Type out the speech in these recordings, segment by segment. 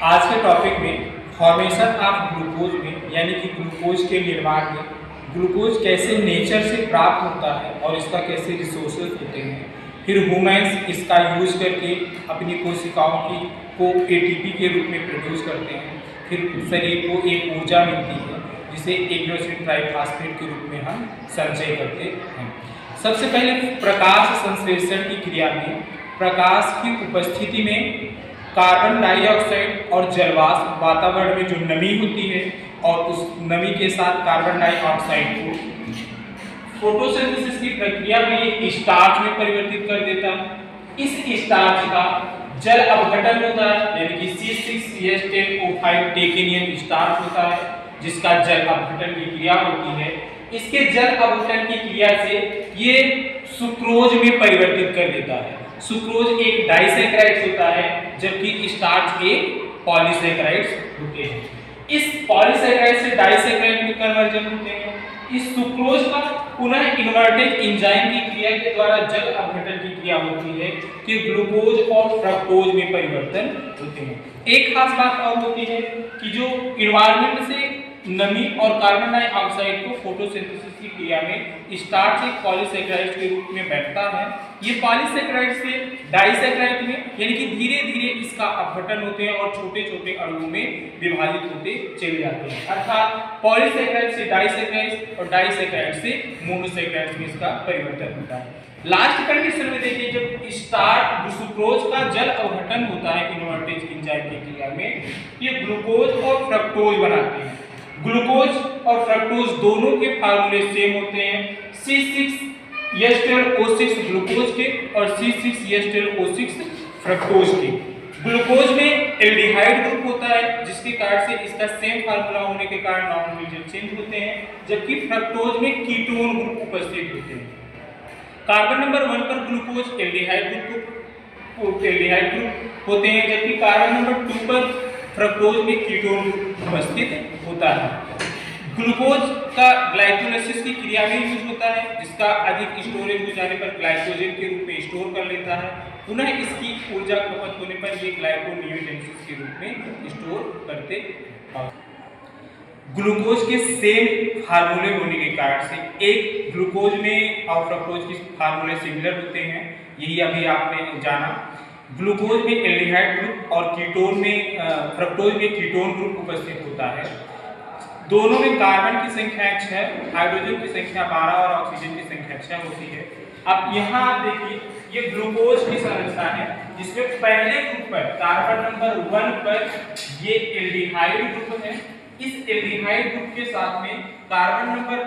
आज के टॉपिक में फॉर्मेशन ऑफ ग्लूकोज में यानी कि ग्लूकोज के निर्माण में ग्लूकोज कैसे नेचर से प्राप्त होता है और इसका कैसे रिसोर्सेज होते हैं। फिर ह्यूमन्स इसका यूज करके अपनी कोशिकाओं की को एटीपी के रूप में प्रोड्यूस करते हैं। फिर शरीर को एक ऊर्जा मिलती है जिसे एडिनोसिन ट्राइफॉस्फेट के रूप में हम संचय करते हैं। सबसे पहले प्रकाश संश्लेषण की क्रिया में प्रकाश की उपस्थिति में कार्बन डाइऑक्साइड और जलवाष्प वातावरण में जो नमी होती है और उस नमी के साथ कार्बन डाइऑक्साइड को फोटोसिंथेसिस की प्रक्रिया में स्टार्च में परिवर्तित कर देता है। इस स्टार्च का जल अपघटन होता है यानी कि C6H10O5 टेकेनियम स्टार्च होता है जिसका जल अपघटन की क्रिया होती है। इसके जल अपघटन की क्रिया से ये सुक्रोज में परिवर्तित कर देता है। सुक्रोज एक डाइसैकेराइड्स होता है जबकि स्टार्च एक पॉलीसैकेराइड्स होते हैं। इस पॉलीसैकेराइड से डाइसैकेराइड में कन्वर्जन होते हैं। इस सुक्रोज का पुनः इन्वर्टेज एंजाइम की क्रिया के द्वारा जल अपघटन की क्रिया होती है कि ग्लूकोज और फ्रक्टोज में परिवर्तन होते हैं। एक खास बात और होती है कि जो इन्वायरमेंट से नमी और कार्बन डाइऑक्साइड को फोटोसिंथेसिस की क्रिया में स्टार्च एक पॉलीसैकेराइड के रूप में बैठता है। ये पॉलीसैकेराइड से डाइसैकेराइड में यानी कि धीरे धीरे इसका अपघटन होते हैं और छोटे छोटे अणुओं में विभाजित होते चले जाते हैं। अर्थात पॉलीसैकेराइड से डाइसैकेराइड और डाइसैकेराइड से मोनोसैकेराइड में इसका परिवर्तन होता है। लास्ट कंडीशन में देखिए जब स्टार्च सुक्रोज का जल अपघटन होता है इन्वर्टेज एंजाइम की क्रिया में ये ग्लूकोज और फ्रक्टोज बनाते हैं। ग्लूकोज और फ्रक्टोज दोनों के फार्मूले सेम होते हैं C6H12O6 ग्लूकोज के और C6H12O6 फ्रक्टोज के। ग्लूकोज में एल्डिहाइड ग्रुप होता है जिसके कारण से इसका सेम फार्मूला होने के कारण नॉन चेंज होते हैं जबकि फ्रक्टोज में कीटोन ग्रुप उपस्थित होते हैं। कार्बन नंबर 1 पर ग्लूकोज एल्डिहाइड ग्रुप होते हैं जबकि कार्बन नंबर 2 पर फ्रक्टोज में कीटोन उपस्थित होता है। ग्लूकोज का ग्लाइकोलाइसिस की क्रिया में यूज होता है जिसका अधिक स्टोरेज हो जाने पर ग्लाइकोजन के रूप में स्टोर कर लेता है। पुनः इसकी ऊर्जा खपत होने पर ये ग्लाइकोनियोजेनेसिस के रूप में स्टोर करते हैं। ग्लूकोज के सेम फार्मूले होने के कारण से एक ग्लूकोज में और फ्रक्टोज के फार्मूले सिमिलर होते हैं। यही अभी आपने जाना। ग्लूकोज में एल्डिहाइड ग्रुप और कीटोन में फ्रक्टोज में कीटोन ग्रुप उपस्थित होता है। दोनों में कार्बन की संख्या 6, हाइड्रोजन की संख्या 12 और ऑक्सीजन की संख्या 6 होती है। अब यहाँ आप देखिए ये ग्लूकोज की संरचना है जिसमें पहले ग्रुप पर कार्बन नंबर 1 पर ये एल्डिहाइड ग्रुप है। इस एल्डिहाइड ग्रुप के साथ में कार्बन नंबर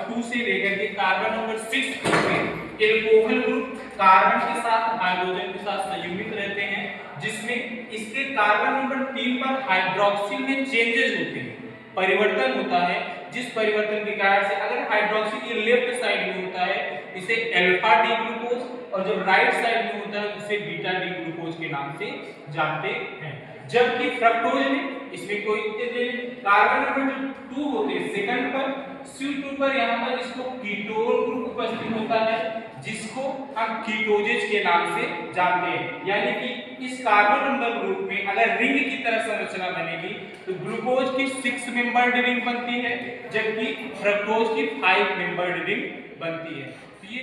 2 से लेकर के कार्बन नंबर 6 में एल्कोहल ग्रुप कार्बन के साथ हाइड्रोजन के साथ संयुग्मित रहते हैं जिसमें इसके कार्बन नंबर 3 पर हाइड्रोक्सिल में चेंजेस होते हैं, परिवर्तन होता है। जिस परिवर्तन के कारण से अगर हाइड्रोक्सिल ये लेफ्ट साइड में होता है इसे अल्फा डी ग्लूकोज और जब राइट साइड में होता है उसे बीटा डी ग्लूकोज के नाम से जानते हैं। जबकि फ्रक्टोज में इसमें कोई कार्बन नंबर 2 होते हैं सेकंड पर C2 पर यहाँ पर इसको कीटोन ग्रुप उपस्थित होता है जिसको हम कीटोजेज के नाम से जानते हैं। यानी कि इस कार्बन नंबर ग्रुप में अगर रिंग की तरह संरचना बनेगी तो ग्लूकोज की 6 मेंबर्ड रिंग बनती है जबकि फ्रक्टोज की 5 मेंबर्ड रिंग बनती है। तो ये